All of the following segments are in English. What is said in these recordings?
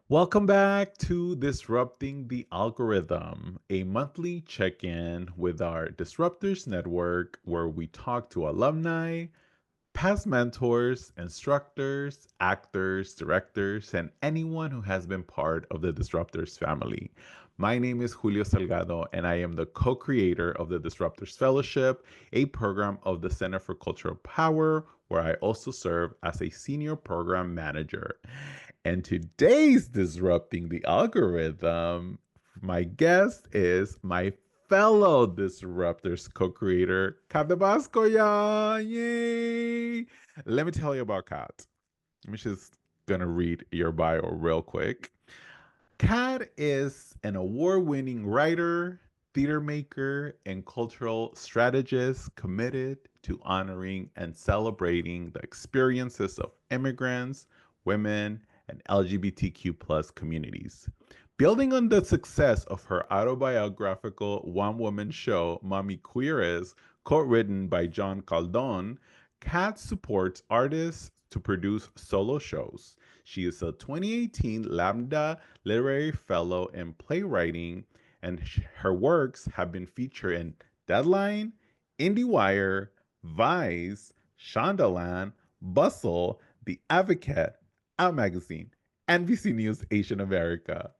Welcome back to Disrupting the Algorithm, a monthly check in with our Disruptors Network where we talk to alumni, past mentors, instructors, actors, directors, and anyone who has been part of the Disruptors family. My name is Julio Salgado, and I am the co creator of the Disruptors Fellowship, a program of the Center for Cultural Power, where I also serve as a senior program manager. And today's Disrupting the Algorithm, my guest is my fellow Disruptors co-creator, Kat Evasco. Yeah, yay! Let me tell you about Kat. I'm just gonna read your bio real quick. Kat is an award-winning writer, theater maker, and cultural strategist committed to honoring and celebrating the experiences of immigrants, women, and LGBTQ plus communities. Building on the success of her autobiographical one-woman show, Mommy Queer Is, co-written by John Caldon, Kat supports artists to produce solo shows. She is a 2018 Lambda Literary Fellow in Playwriting, and her works have been featured in Deadline, IndieWire, Vice, Shondaland, Bustle, The Advocate, Out Magazine, NBC News Asian America.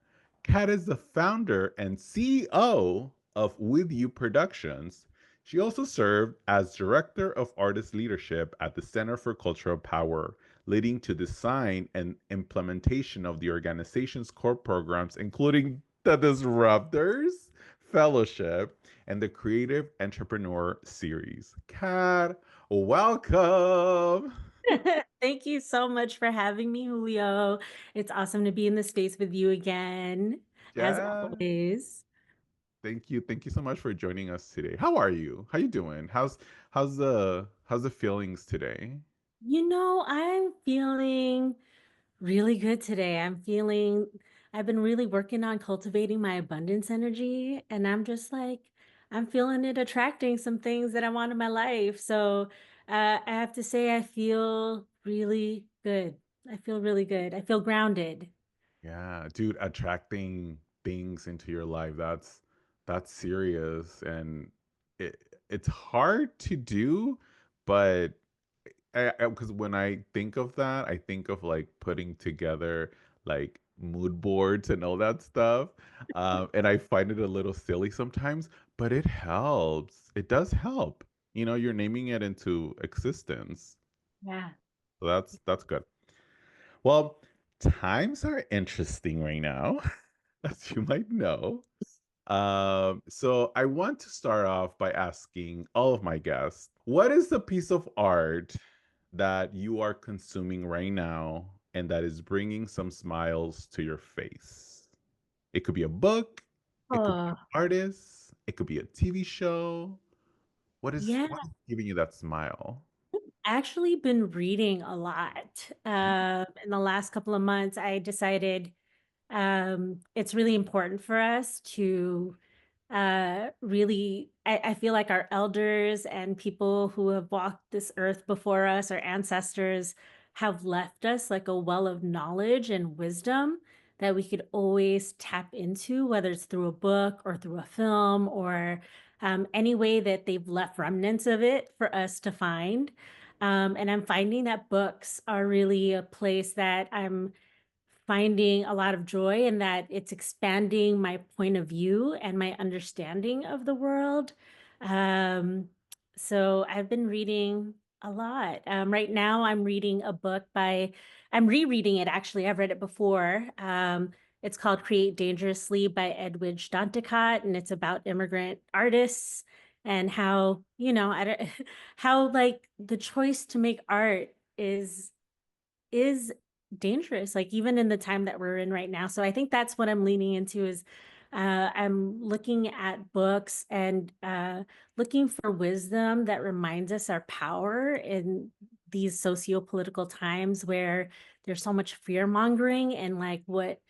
Kat is the founder and CEO of With You Productions. She also served as Director of Artist Leadership at the Center for Cultural Power, leading to design and implementation of the organization's core programs, including the Disruptors Fellowship and the Creative Entrepreneur Series. Kat, welcome. Thank you so much for having me, Julio. It's awesome to be in the space with you again, as Yeah. always. Thank you. Thank you so much for joining us today. How are you? How you doing? How's the feelings today? I'm feeling really good today. I've been really working on cultivating my abundance energy, and I'm feeling it attracting some things that I want in my life. So, I have to say, I feel really good. I feel really good. I feel grounded. Yeah, dude, attracting things into your life, that's serious and it's hard to do, but because when I think of that, I think of like putting together like mood boards and all that stuff. And I find it a little silly sometimes, but it helps. It does help. You're naming it into existence. Yeah. So that's good. Well, times are interesting right now, as you might know. So I want to start off by asking all of my guests, what is the piece of art that you are consuming right now and that is bringing some smiles to your face? It could be a book, it could be Oh, an artist, it could be a TV show. yeah. What is giving you that smile? Actually been reading a lot. In the last couple of months, I decided it's really important for us to I feel like our elders and people who have walked this earth before us, our ancestors, have left us like a well of knowledge and wisdom that we could always tap into, whether it's through a book or through a film or any way that they've left remnants of it for us to find. And I'm finding that books are really a place that I'm finding a lot of joy in, that it's expanding my point of view and my understanding of the world. Um, so I've been reading a lot. Right now, I'm rereading it actually. I've read it before. It's called Create Dangerously by Edwidge Danticat, and it's about immigrant artists and how, I don't, how like the choice to make art is dangerous, like even in the time that we're in right now. So I think that's what I'm leaning into is I'm looking at books and looking for wisdom that reminds us our power in these socio-political times where there's so much fear mongering and like what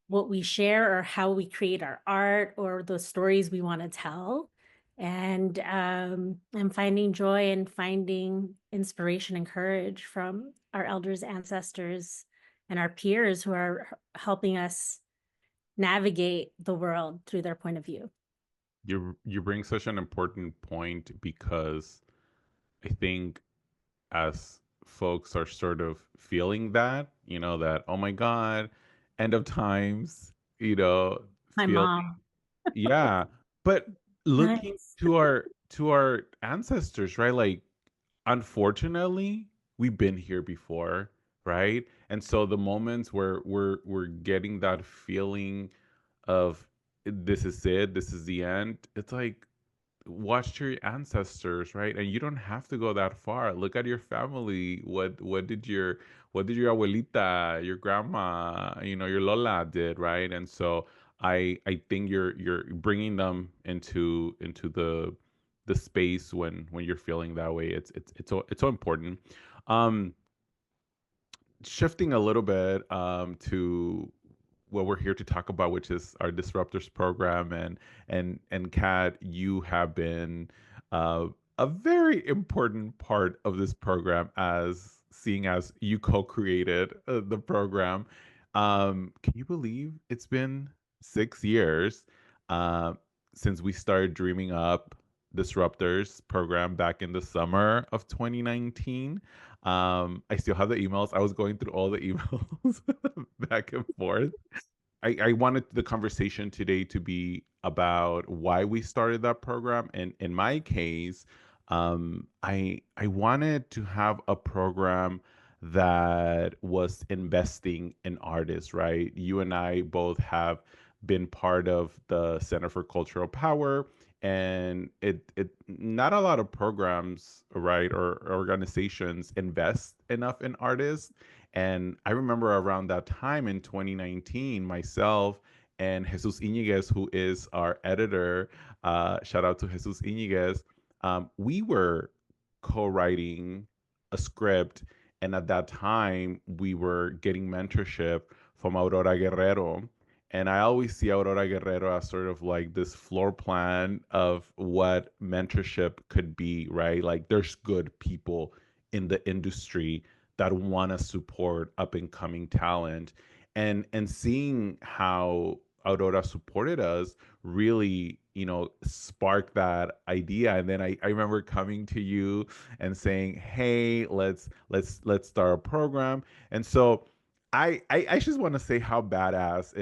we share or how we create our art or the stories we want to tell. And I'm finding joy and finding inspiration and courage from our elders, ancestors, and our peers who are helping us navigate the world through their point of view. You bring such an important point because I think as folks are sort of feeling that, that, oh my God, end of times, My feeling, mom. yeah. But looking Nice. to our ancestors, right? Like, unfortunately, we've been here before, right? And so the moments where we're getting that feeling of this is it, this is the end, it's like watch your ancestors, right? And you don't have to go that far. Look at your family. What did your abuelita, your grandma, your lola did, right? And so I think you're bringing them into the space when you're feeling that way. It's so important. Um, Shifting a little bit to what we're here to talk about, which is our Disruptors program, and Kat, you have been uh, a very important part of this program, as seeing as you co-created the program. Can you believe it's been 6 years uh, since we started dreaming up Disruptors program back in the summer of 2019? I still have the emails. I was going through all the emails back and forth. I wanted the conversation today to be about why we started that program. And in my case, I wanted to have a program that was investing in artists, right? You and I both have been part of the Center for Cultural Power, and it not a lot of programs, right, or organizations invest enough in artists. And I remember around that time in 2019, myself and Jesus Iniguez, who is our editor, shout out to Jesus Iniguez, we were co-writing a script. And at that time, we were getting mentorship from Aurora Guerrero. And I always see Aurora Guerrero as sort of like this floor plan of what mentorship could be, right? Like, there's good people in the industry that want to support up and coming talent, and seeing how Aurora supported us really, sparked that idea. And then I remember coming to you and saying, hey, let's start a program. And so I just want to say how badass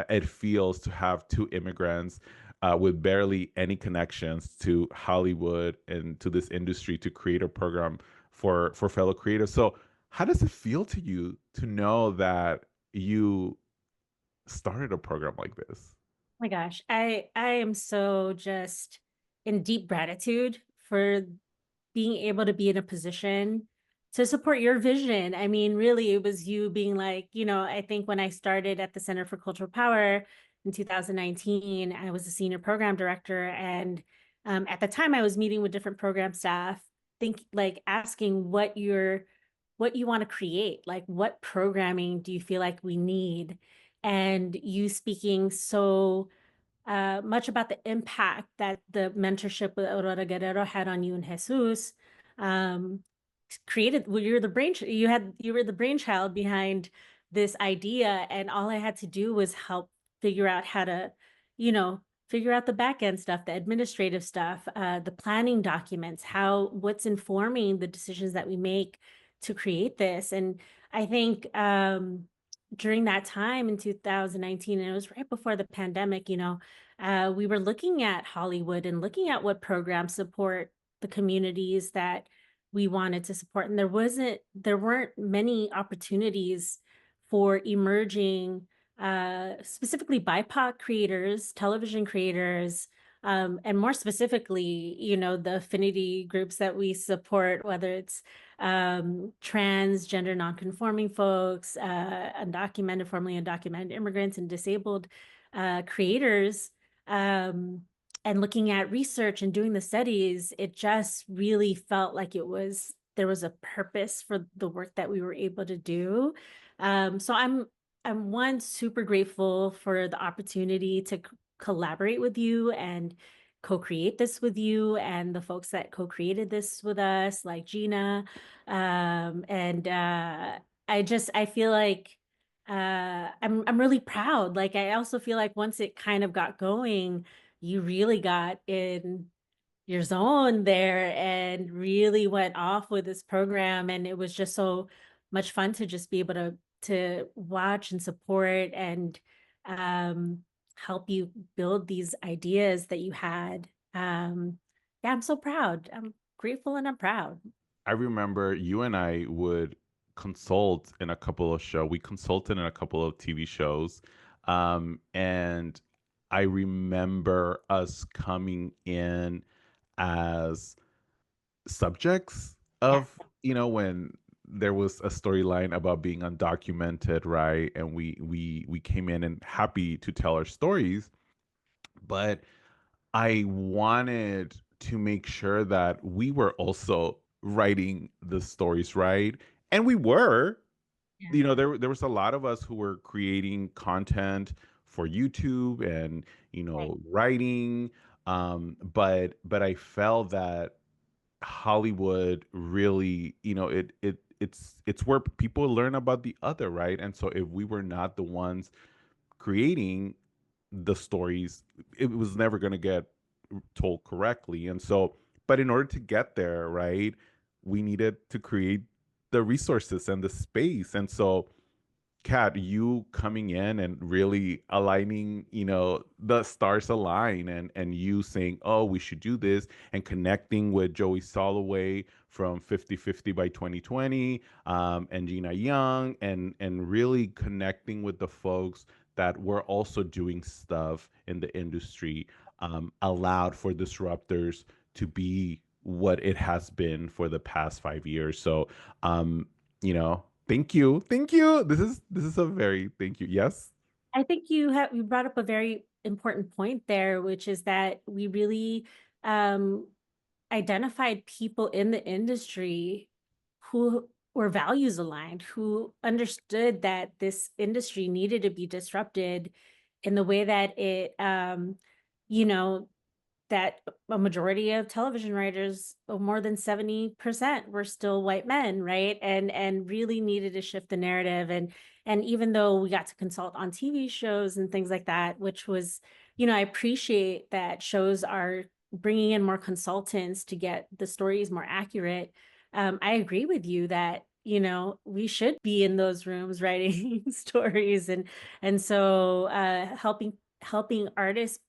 it feels to have two immigrants with barely any connections to Hollywood and to this industry to create a program for fellow creators. So how does it feel to you to know that you started a program like this? My gosh, I am so just in deep gratitude for being able to be in a position to support your vision. I mean, really, it was you being like, I think when I started at the Center for Cultural Power in 2019, I was a senior program director. And at the time, I was meeting with different program staff, like asking what you want to create, like what programming do you feel like we need? And you speaking so much about the impact that the mentorship with Aurora Guerrero had on you and Jesus. Um, Created, well, you were the brainchild behind this idea, and all I had to do was help figure out how to, you know, figure out the back end stuff, the administrative stuff, the planning documents, what's informing the decisions that we make to create this. And I think during that time in 2019, and it was right before the pandemic, we were looking at Hollywood and looking at what programs support the communities that we wanted to support. And there weren't many opportunities for emerging, specifically BIPOC creators, television creators, and more specifically, the affinity groups that we support, whether it's trans, gender nonconforming folks, undocumented, formerly undocumented immigrants, and disabled creators. Um, and looking at research and doing the studies, it just really felt like there was a purpose for the work that we were able to do. So I'm one super grateful for the opportunity to collaborate with you and co-create this with you and the folks that co-created this with us, like Gina, and I feel like, I'm really proud. Like, I also feel like once it kind of got going, you really got in your zone there and really went off with this program, and it was just so much fun to just be able to watch and support and, um, help you build these ideas that you had. Yeah, I'm so proud. I'm grateful and I'm proud. I remember you and I would consult in a couple of shows. We consulted in a couple of TV shows. And I remember us coming in as subjects Yeah, of, when there was a storyline about being undocumented, right? And we came in and happy to tell our stories, but I wanted to make sure that we were also writing the stories, right? And we were. yeah, There was a lot of us who were creating content for YouTube and, right. writing. But I felt that Hollywood really, it's where people learn about the other, right? And so if we were not the ones creating the stories, it was never going to get told correctly. And so, but in order to get there, right, we needed to create the resources and the space. And so, Kat, you coming in and really aligning, the stars align, and you saying, oh, we should do this, and connecting with Joey Soloway from 50/50 by 2020, and Gina Young, and really connecting with the folks that were also doing stuff in the industry, allowed for Disruptors to be what it has been for the past 5 years. So, thank you. Thank you. This is a very thank you. Yes. I think you brought up a very important point there, which is that we really, um, identified people in the industry who were values aligned, who understood that this industry needed to be disrupted in the way that you know, that a majority of television writers, more than 70% were still white men, right? And really needed to shift the narrative. And even though we got to consult on TV shows and things like that, which was, I appreciate that shows are bringing in more consultants to get the stories more accurate. I agree with you that we should be in those rooms writing stories, and so helping artists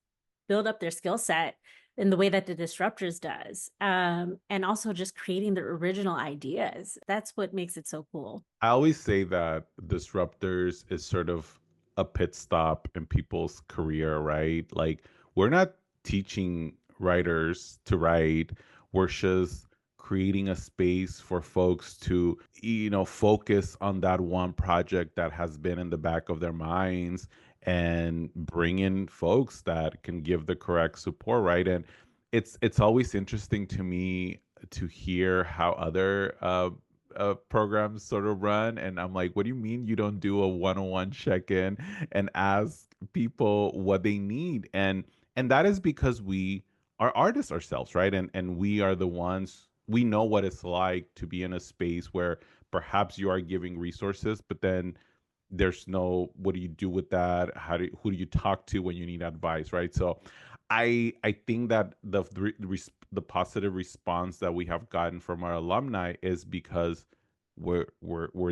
build up their skill set in the way that the Disruptors does, and also just creating the original ideas. That's what makes it so cool. I always say that Disruptors is sort of a pit stop in people's career, right? Like, we're not teaching writers to write. We're just creating a space for folks to, focus on that one project that has been in the back of their minds, and bring in folks that can give the correct support, right? And it's always interesting to me to hear how other programs sort of run. And I'm like, what do you mean you don't do a one-on-one check-in and ask people what they need? And that is because we are artists ourselves, right? And we are the ones, we know what it's like to be in a space where perhaps you are giving resources, but then there's no, what do you do with that? Who do you talk to when you need advice, right? So I think that the positive response that we have gotten from our alumni is because we're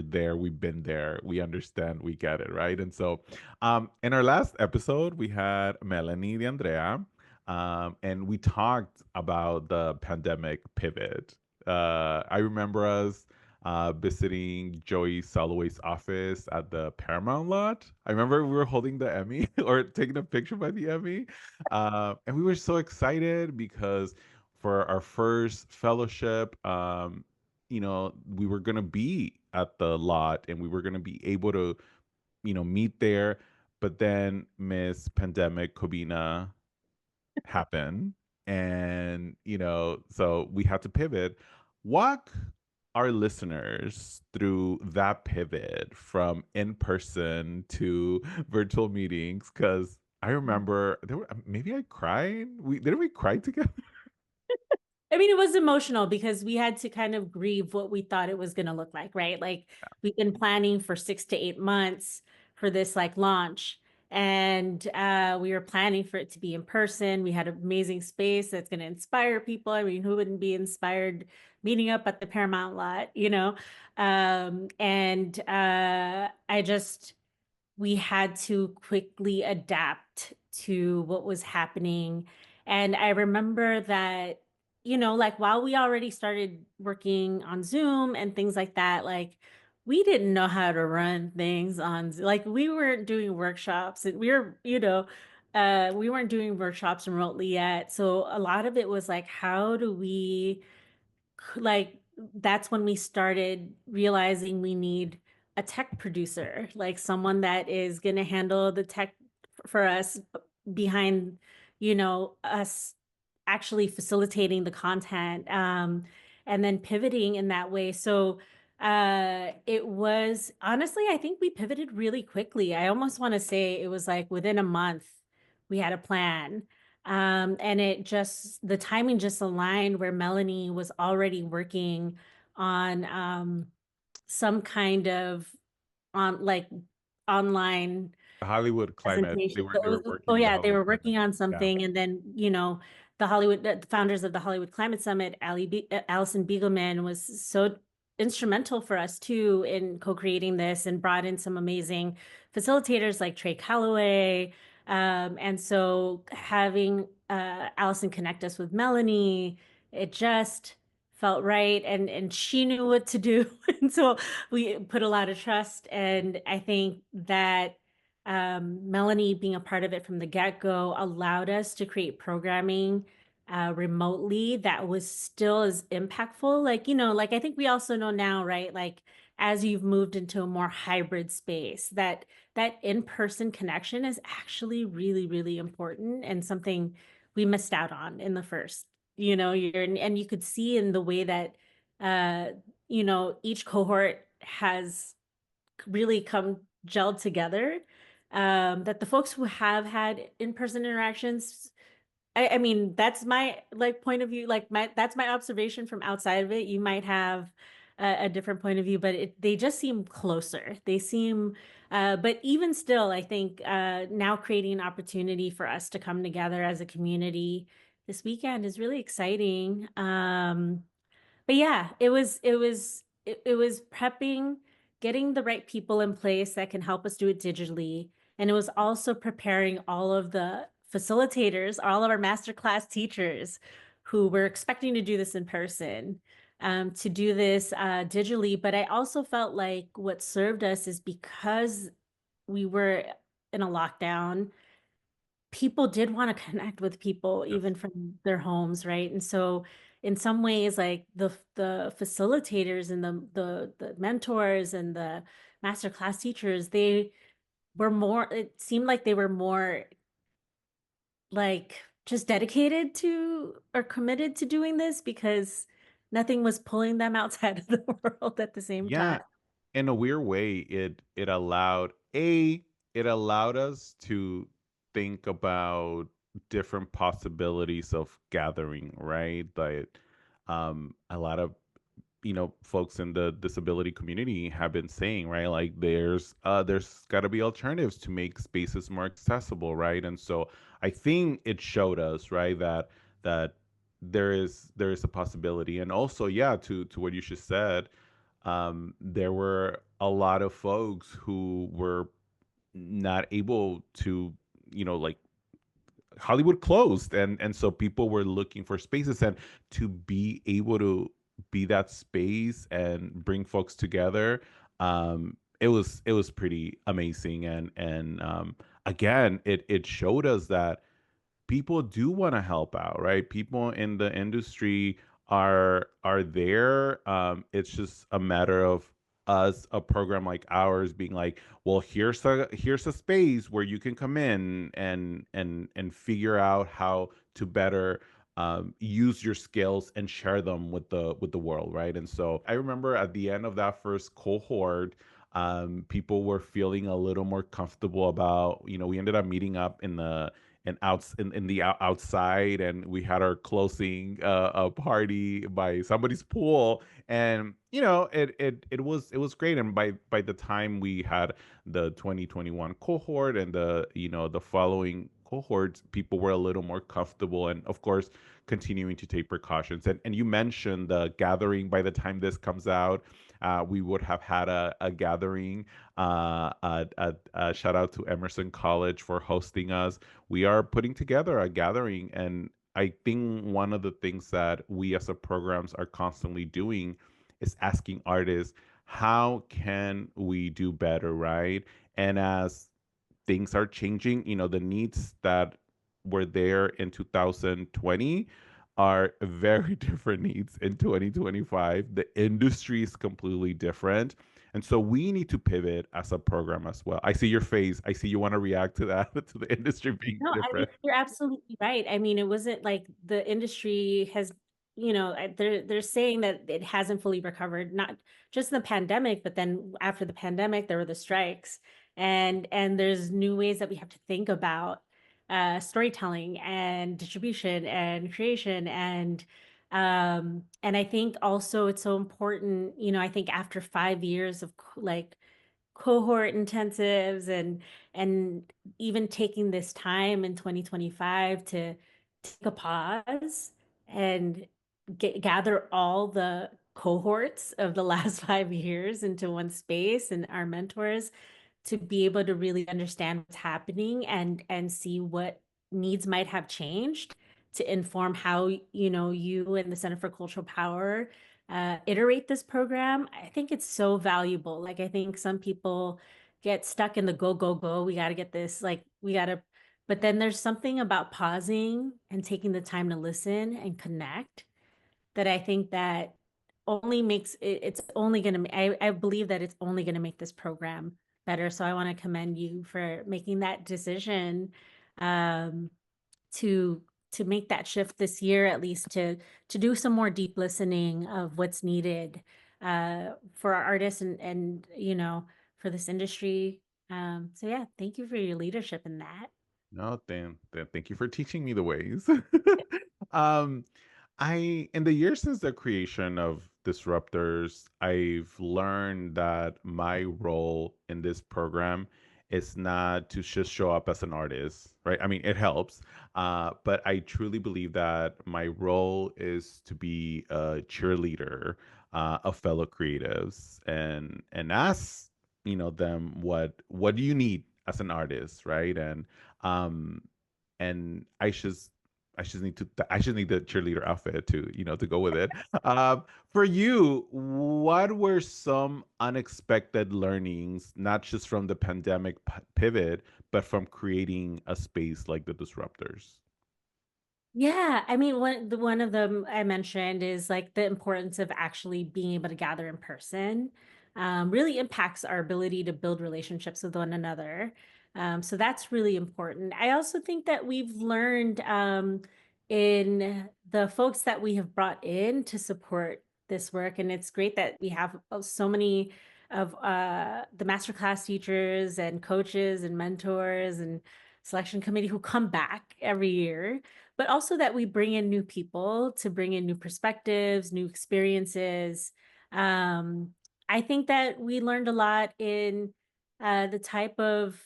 there, we've been there, we understand, we get it, right? And so, in our last episode, we had Melanie de Andrea, and we talked about the pandemic pivot. I remember us visiting Joey Soloway's office at the Paramount lot. I remember we were holding the Emmy or taking a picture by the Emmy. And we were so excited because for our first fellowship, we were going to be at the lot and we were going to be able to, meet there. But then Miss Pandemic Kobina happen, and so we had to pivot. Walk our listeners through that pivot from in person to virtual meetings, because I remember there were, maybe I cried, we cry together. I mean, it was emotional because we had to kind of grieve what we thought it was going to look like, right? Like we've been planning for 6 to 8 months for this like launch. And we were planning for it to be in person. We had an amazing space that's going to inspire people. I mean, who wouldn't be inspired meeting up at the Paramount lot, you know? And I just, we had to quickly adapt to what was happening. And I remember that, like while we already started working on Zoom and things like that, like we didn't know how to run things on, like we weren't doing workshops and we weren't doing workshops remotely yet. So a lot of it was like, how do we like that's when we started realizing we need a tech producer, like someone that is going to handle the tech for us behind, us actually facilitating the content, and then pivoting in that way. So it was honestly, I think we pivoted really quickly. I almost want to say it was like within a month we had a plan. And the timing just aligned where Melanie was already working on some kind of on like online Hollywood climate. They presentation. were So they were working oh on the yeah, they Hollywood were climate. working on Yeah. something, and then the founders of the Hollywood Climate Summit, Allison Biegelman was so instrumental for us too in co-creating this and brought in some amazing facilitators like Trey Calloway. And so having Allison connect us with Melanie, it just felt right, and she knew what to do. And so we put a lot of trust, and I think that Melanie being a part of it from the get-go allowed us to create programming remotely that was still as impactful. Like, like I think we also know now, right? Like as you've moved into a more hybrid space, that in-person connection is actually really, really important and something we missed out on in the first, year. And you could see in the way that uh, each cohort has really come gelled together. That the folks who have had in-person interactions, I mean, that's my like point of view, like that's my observation from outside of it. You might have a different point of view, but they just seem closer. They seem, but even still, I think now creating an opportunity for us to come together as a community this weekend is really exciting. But yeah, it was prepping, getting the right people in place that can help us do it digitally. And it was also preparing all of the facilitators, all of our masterclass teachers who were expecting to do this in person, to do this digitally. But I also felt like what served us is because we were in a lockdown, people did want to connect with people Yes. even from their homes, right? And so in some ways, like the facilitators and the mentors and the master class teachers, they were more, it seemed like they were more like just dedicated to or committed to doing this because nothing was pulling them outside of the world at the same time. Yeah, in a weird way, it allowed us to think about different possibilities of gathering, right? Like a lot of folks in the disability community have been saying, right? Like there's got to be alternatives to make spaces more accessible, right? And so I think it showed us, right, that there is a possibility. And also, yeah, to what you just said, there were a lot of folks who were not able to, like Hollywood closed, and so people were looking for spaces, and to be able to be that space and bring folks together, it was pretty amazing, and again, it showed us that people do want to help out, right? People in the industry are there. It's just a matter of us, a program like ours, being like, well, here's a space where you can come in and figure out how to better use your skills and share them with the world, right? And so I remember at the end of that first cohort, People were feeling a little more comfortable about, we ended up meeting up in the in the outside, and we had our closing a party by somebody's pool. And it was great. And by the time we had the 2021 cohort and the following cohorts, people were a little more comfortable, and of course continuing to take precautions. And you mentioned the gathering. By the time this comes out, we would have had a gathering. Shout out to Emerson College for hosting us. We are putting together a gathering, and I think one of the things that we as a programs are constantly doing is asking artists, how can we do better, right? And as things are changing, the needs that were there in 2020 are very different needs in 2025. The industry is completely different. And so we need to pivot as a program as well. I see your face. I see you want to react to that, to the industry being No, I mean, different. you're absolutely right. I mean, it wasn't like the industry has, they're saying that it hasn't fully recovered, not just in the pandemic, but then after the pandemic, there were the strikes, and there's new ways that we have to think about storytelling and distribution and creation, and I think also it's so important. I think after 5 years of like cohort intensives and even taking this time in 2025 to take a pause and gather all the cohorts of the last 5 years into one space and our mentors to be able to really understand what's happening and see what needs might have changed to inform how you and the Center for Cultural Power iterate this program. I think it's so valuable. Like I think some people get stuck in the go go go. We got to get this. Like we got to. But then there's something about pausing and taking the time to listen and connect that I think that only makes it, it's only going to, I believe that it's only going to make this program better. So I want to commend you for making that decision um, to make that shift this year, at least to do some more deep listening of what's needed for our artists and for this industry. So yeah, thank you for your leadership in that. No, then thank you for teaching me the ways. um, in the years since the creation of Disruptors, I've learned that my role in this program is not to just show up as an artist, right? I mean, it helps, but I truly believe that my role is to be a cheerleader of fellow creatives, and ask them, what do you need as an artist, right? Um, and I just need the cheerleader outfit to go with it. For you, what were some unexpected learnings, not just from the pandemic pivot, but from creating a space like the Disruptors? Yeah, I mean, one of them I mentioned is like the importance of actually being able to gather in person. Really impacts our ability to build relationships with one another. So that's really important. I also think that we've learned in the folks that we have brought in to support this work, and it's great that we have so many of the masterclass teachers and coaches and mentors and selection committee who come back every year, but also that we bring in new people to bring in new perspectives, new experiences. Um, I think that we learned a lot in the type of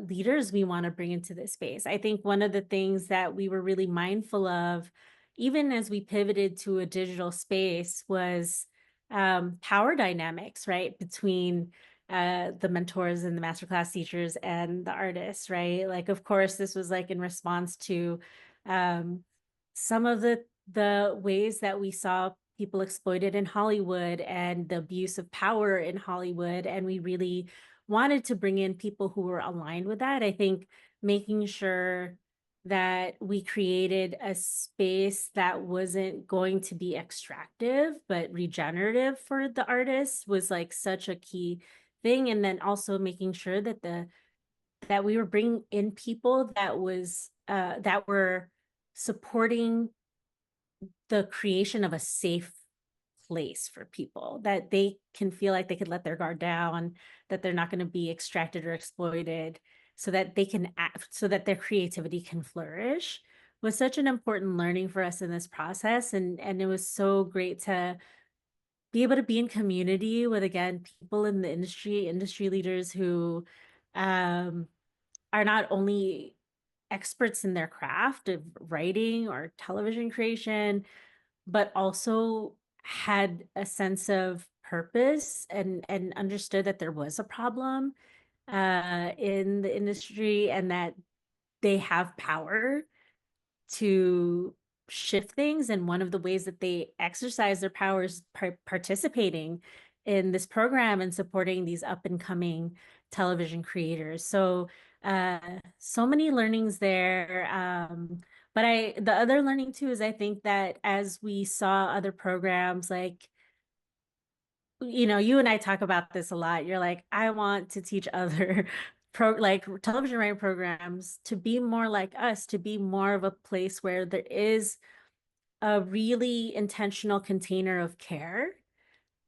leaders we want to bring into this space. I think one of the things that we were really mindful of, even as we pivoted to a digital space, was power dynamics, right? Between the mentors and the masterclass teachers and the artists, right? Like, of course, this was like in response to um, some of the ways that we saw people exploited in Hollywood and the abuse of power in Hollywood, and we really wanted to bring in people who were aligned with that. I think making sure that we created a space that wasn't going to be extractive but regenerative for the artists was like such a key thing. And then also making sure that that we were bringing in people that were supporting the creation of a safe place for people, that they can feel like they could let their guard down, that they're not going to be extracted or exploited, so that they can act, so that their creativity can flourish, was such an important learning for us in this process. And it was so great to be able to be in community with, again, people in the industry leaders who um, are not only experts in their craft of writing or television creation, but also had a sense of purpose and understood that there was a problem in the industry, and that they have power to shift things. And one of the ways that they exercise their power is participating in this program and supporting these up and coming television creators. So, so many learnings there. But the other learning too is, I think that as we saw other programs, like, you and I talk about this a lot. You're like, I want to teach other like television writing programs to be more like us, to be more of a place where there is a really intentional container of care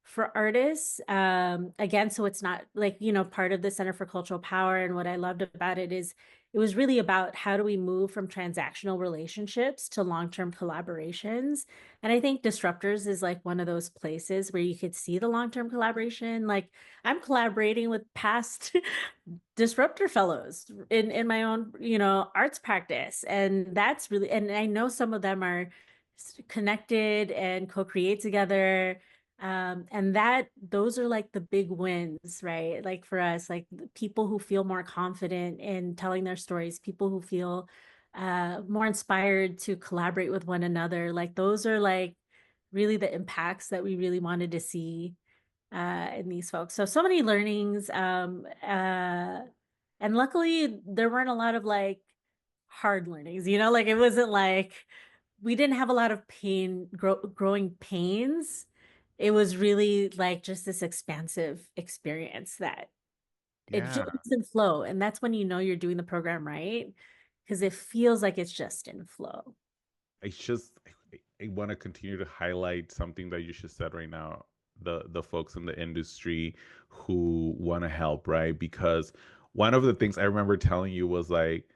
for artists. Again, so it's not like, part of the Center for Cultural Power. And what I loved about it is it was really about how do we move from transactional relationships to long-term collaborations. And I think Disruptors is like one of those places where you could see the long-term collaboration. Like, I'm collaborating with past disruptor fellows in my own, arts practice. And that's really, and I know some of them are connected and co-create together. And those are like the big wins, right? Like for us, like people who feel more confident in telling their stories, people who feel more inspired to collaborate with one another. Like those are like really the impacts that we really wanted to see in these folks. So many learnings. And luckily there weren't a lot of like hard learnings, like it wasn't like we didn't have a lot of growing pains. It was really like just this expansive experience that it just Yeah. it's in flow. And that's when you're doing the program right, because it feels like it's just in flow. It's just I want to continue to highlight something that you just said right now. The folks in the industry who want to help, right? Because one of the things I remember telling you was like,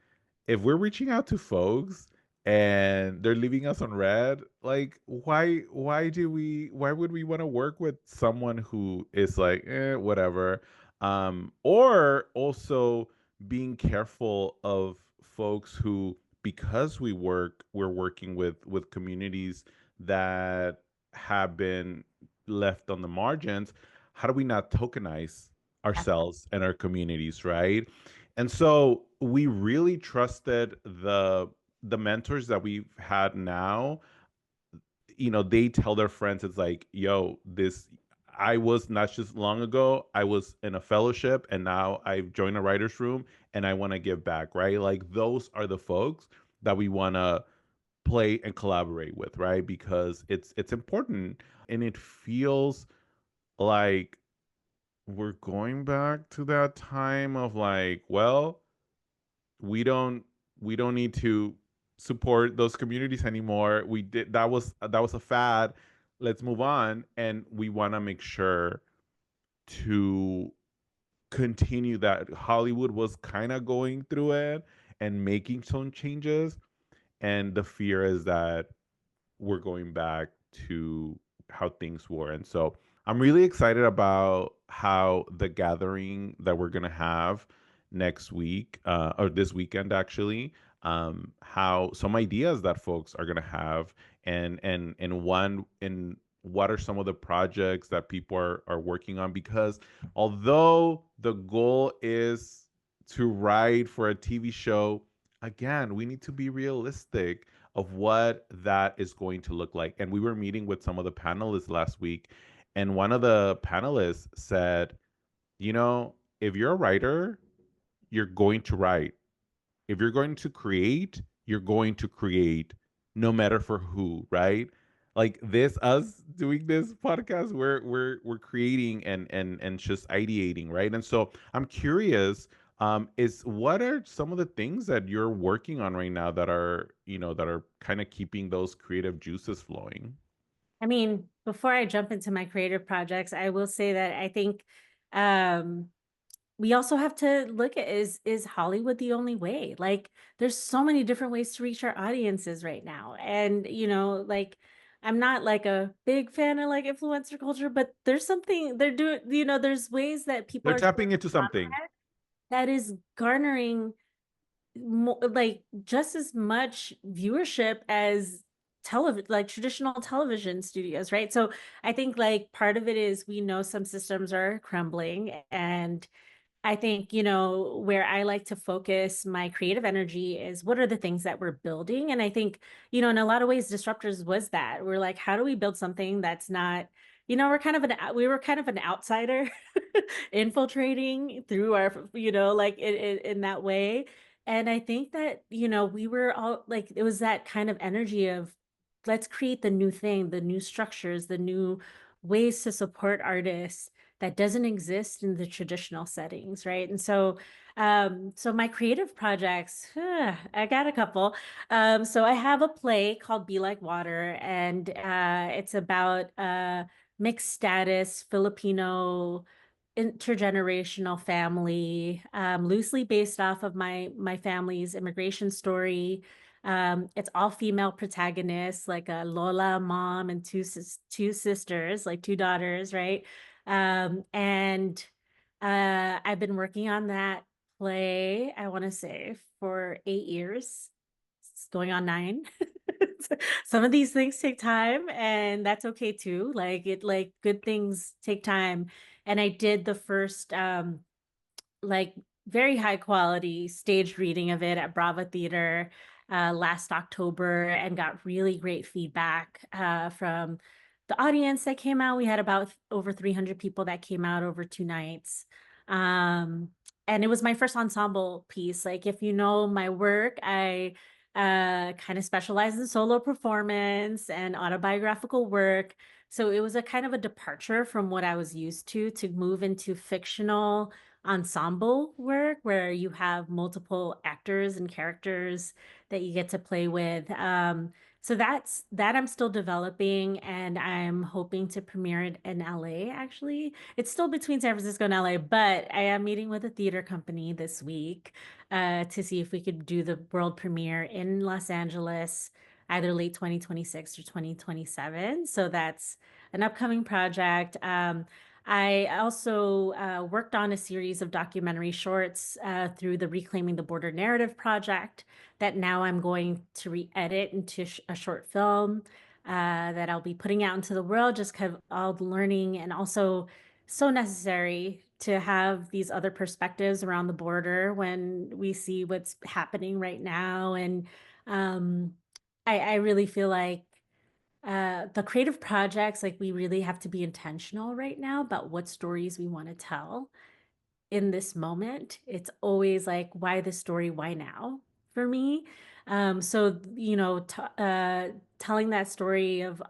if we're reaching out to folks and they're leaving us on red, like why would we want to work with someone who is like, whatever. Or also being careful of folks who, because we're working with communities that have been left on the margins, how do we not tokenize ourselves and our communities, right? And so we really trusted the mentors that we've had now. They tell their friends, it's like, yo, this, I was not just long ago, I was in a fellowship and now I've joined a writer's room and I want to give back, right? Like those are the folks that we want to play and collaborate with, right? Because it's important, and it feels like we're going back to that time of like, well, we don't we don't need to support those communities anymore. We did, that was a fad. Let's move on, and we want to make sure to continue that. Hollywood was kind of going through it and making some changes, and the fear is that we're going back to how things were. And so I'm really excited about how the gathering that we're going to have next week, or this weekend actually, how some ideas that folks are going to have, and what are some of the projects that people are working on, because although the goal is to write for a TV show, again, we need to be realistic of what that is going to look like. And we were meeting with some of the panelists last week, and one of the panelists said, if you're a writer, you're going to write. If you're going to create, you're going to create, no matter for who, right? Like this, us doing this podcast, we're creating and just ideating, right? And so I'm curious, is what are some of the things that you're working on right now that are kind of keeping those creative juices flowing? I mean, before I jump into my creative projects, I will say that I think um we also have to look at is Hollywood the only way? Like there's so many different ways to reach our audiences right now. And like I'm not like a big fan of like influencer culture, but there's something they're doing, there's ways that people They're are tapping creating into something. content that is garnering like just as much viewership as television, like traditional television studios, right? So I think like part of it is we know some systems are crumbling, and I think, where I like to focus my creative energy is what are the things that we're building? And I think, in a lot of ways, Disruptors was that. We're like, how do we build something that's not, we were kind of an outsider infiltrating through our, like in that way. And I think that, we were all like, it was that kind of energy of let's create the new thing, the new structures, the new ways to support artists that doesn't exist in the traditional settings, right? And so my creative projects, I got a couple. So I have a play called Be Like Water, and it's about mixed status Filipino intergenerational family, loosely based off of my family's immigration story. It's all female protagonists, like a Lola mom and two sisters, like two daughters, right? And I've been working on that play, I want to say, for 8 years. It's going on 9. Some of these things take time, and that's okay too. Like good things take time. And I did the first like very high quality staged reading of it at Brava Theater last October, and got really great feedback from the audience that came out. We had about over 300 people that came out over 2 nights. Um, and it was my first ensemble piece. Like if you know my work, I kind of specialize in solo performance and autobiographical work. So it was a kind of a departure from what I was used to move into fictional ensemble work where you have multiple actors and characters that you get to play with. So that's that I'm still developing, and I'm hoping to premiere it in LA actually. It's still between San Francisco and LA, but I am meeting with a theater company this week to see if we could do the world premiere in Los Angeles either late 2026 or 2027. So that's an upcoming project. I also worked on a series of documentary shorts through the Reclaiming the Border Narrative project that now I'm going to re-edit into a short film that I'll be putting out into the world, just kind of all the learning, and also so necessary to have these other perspectives around the border when we see what's happening right now. And um, I really feel like the creative projects, like we really have to be intentional right now about what stories we want to tell in this moment. It's always like, why this story? Why now? For me. So, telling that story of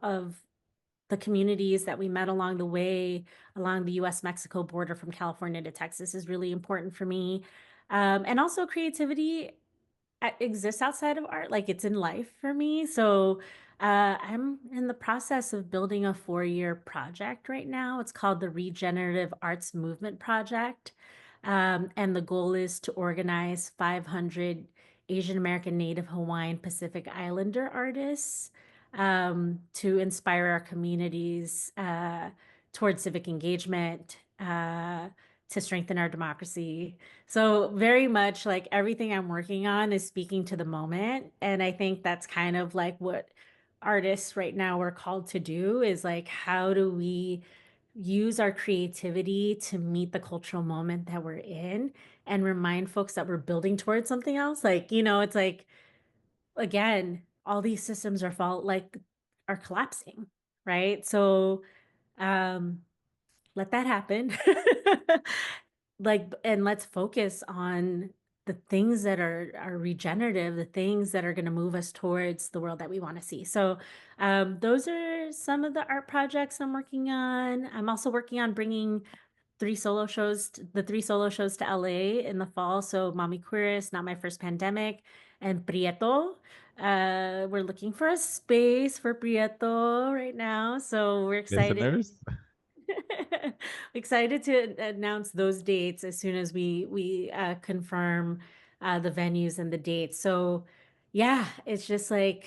the communities that we met along the way, along the US-Mexico border from California to Texas is really important for me. And also creativity exists outside of art, like it's in life for me. So I'm in the process of building a 4-year project right now. It's called the Regenerative Arts Movement Project. And the goal is to organize 500 Asian American, Native Hawaiian, Pacific Islander artists to inspire our communities towards civic engagement, to strengthen our democracy. So very much like everything I'm working on is speaking to the moment. And I think that's kind of like what artists right now are called to do is like, how do we use our creativity to meet the cultural moment that we're in and remind folks that we're building towards something else? Like, it's like, again, all these systems are collapsing, right? So, um, let that happen. Like, and let's focus on the things that are regenerative, the things that are going to move us towards the world that we want to see. So, those are some of the art projects I'm working on. I'm also working on bringing three solo shows to LA in the fall. So Mommy Queerest, Not My First Pandemic, and Prieto. We're looking for a space for Prieto right now. So we're excited. Listeners, Excited to announce those dates as soon as we confirm the venues and the dates. So yeah, it's just like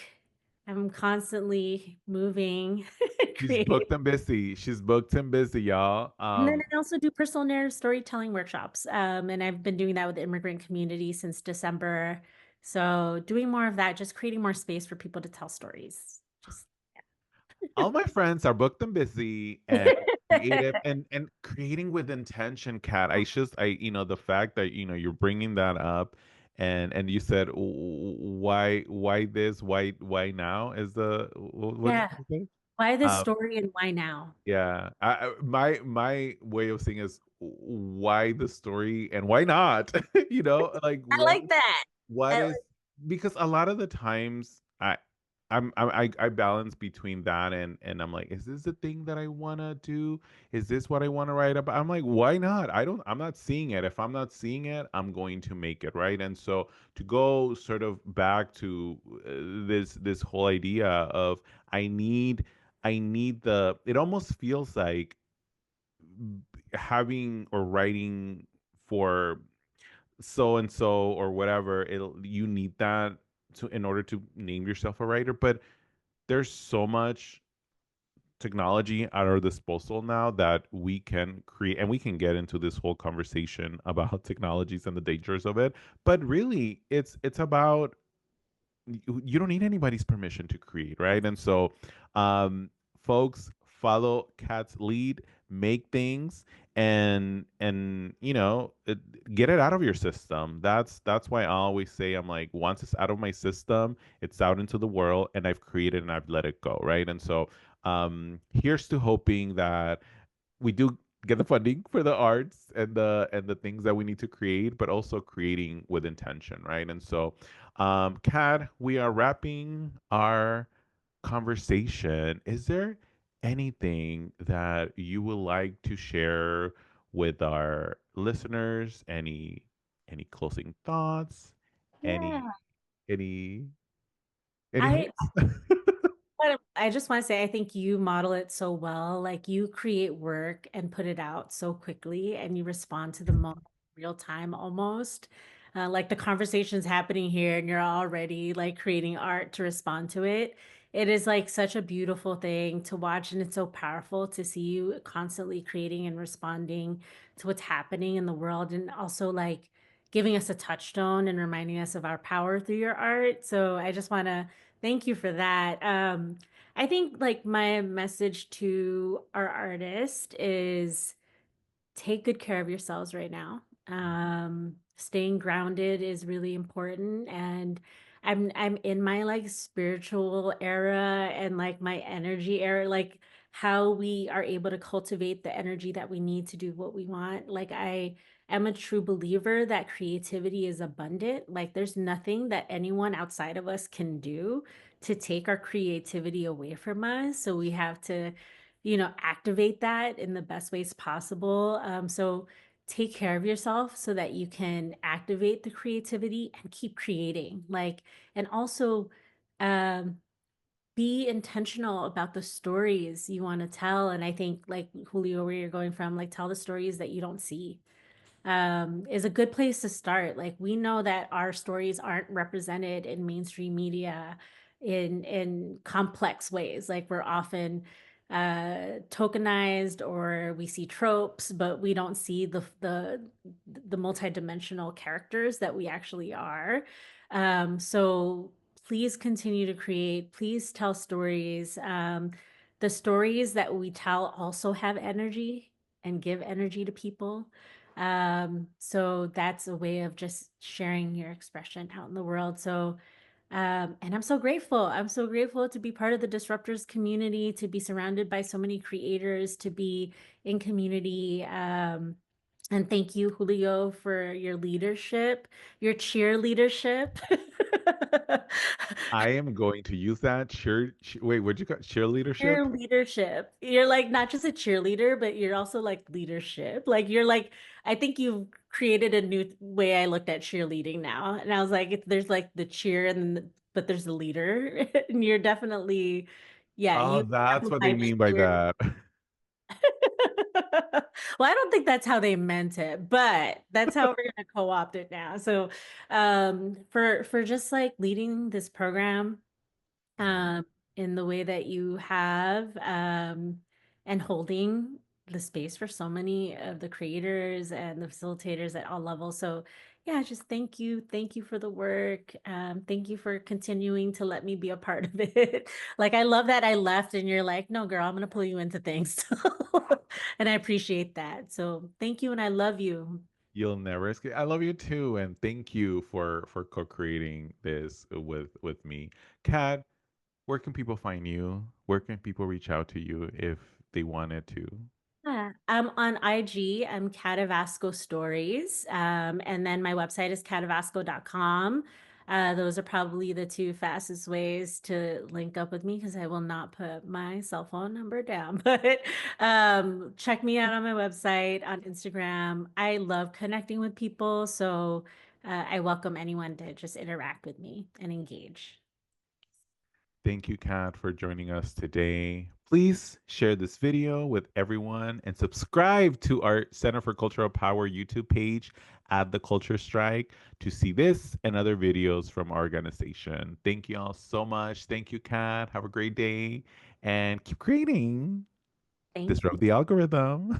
I'm constantly moving, she's creating. booked and busy. She's booked and busy, y'all. And then I also do personal narrative storytelling workshops. And I've been doing that with the immigrant community since December. So doing more of that, just creating more space for people to tell stories. Just all my friends are booked and busy and creative and creating with intention, Kat. The fact that you're bringing that up, and you said why this, why now is the what did yeah. you say? Why this Um, story and why now? yeah, my way of saying is why the story and why not? Like I like that. what I is because a lot of the times I balance between that and I'm like, is this the thing that I wanna do? Is this what I wanna write about? I'm like, why not? I'm not seeing it. If I'm not seeing it, I'm going to make it, right? And so to go sort of back to this whole idea of I need it almost feels like having or writing for so and so or whatever, you need that to in order to name yourself a writer, but there's so much technology at our disposal now that we can create, and we can get into this whole conversation about technologies and the dangers of it, but really it's about you don't need anybody's permission to create, right? And so, um, folks, follow Kat's lead, make things, and get it out of your system. That's why I always say I'm like, once it's out of my system, it's out into the world, and I've created and I've let it go, right? And so, here's to hoping that we do get the funding for the arts and the things that we need to create, but also creating with intention, right? And so, Kat, we are wrapping our conversation. Is there anything that you would like to share with our listeners? Any closing thoughts? Any yeah. any any I hopes? I just want to say I think you model it so well. Like you create work and put it out so quickly and you respond to the moment real time almost. Like the conversation's happening here and you're already like creating art to respond to it. It is like such a beautiful thing to watch and it's so powerful to see you constantly creating and responding to what's happening in the world and also like giving us a touchstone and reminding us of our power through your art. So I just want to thank you for that. I think like my message to our artist is take good care of yourselves right now. Staying grounded is really important and I'm in my like spiritual era and like my energy era, like how we are able to cultivate the energy that we need to do what we want. Like I am a true believer that creativity is abundant. Like there's nothing that anyone outside of us can do to take our creativity away from us. So we have to activate that in the best ways possible. So take care of yourself so that you can activate the creativity and keep creating. Like, and also um, be intentional about the stories you want to tell. And I think, like Julio, where you're going from, like, tell the stories that you don't see is a good place to start. Like we know that our stories aren't represented in mainstream media in complex ways. Like we're often tokenized or we see tropes, but we don't see the multidimensional characters that we actually are. So please continue to create. Please tell stories. The stories that we tell also have energy and give energy to people. So that's a way of just sharing your expression out in the world. So, and I'm so grateful. I'm so grateful to be part of the Disruptors community, to be surrounded by so many creators, to be in community. And thank you, Julio, for your leadership, your cheerleadership. I am going to use that wait, what'd you call cheerleadership? Your leadership. You're like not just a cheerleader, but you're also like leadership. Like you're like, I think you've created a new way I looked at cheerleading now. And I was like, there's like the cheer and but there's the leader. And you're definitely, yeah, Oh, you that's what they amplify mean by cheer. that. Well, I don't think that's how they meant it, but that's how we're gonna co-opt it now. So, for just like leading this program, Mhm. in the way that you have, and holding the space for so many of the creators and the facilitators at all levels. So, yeah, just thank you. Thank you for the work. Thank you for continuing to let me be a part of it. Like, I love that I left and you're like, no, girl, I'm going to pull you into things. And I appreciate that. So, thank you. And I love you. You'll never escape. I love you too, and thank you for co-creating this with me. Kat, where can people find you? Where can people reach out to you if they wanted to? Yeah, I'm on IG. I'm Kat Evasco Stories. And then my website is katevasco.com. Those are probably the two fastest ways to link up with me because I will not put my cell phone number down. But check me out on my website, on Instagram. I love connecting with people. So I welcome anyone to just interact with me and engage. Thank you, Kat, for joining us today. Please share this video with everyone and subscribe to our Center for Cultural Power YouTube page at The Culture Strike to see this and other videos from our organization. Thank you all so much. Thank you, Kat. Have a great day and keep creating. Thank Disrupt the algorithm.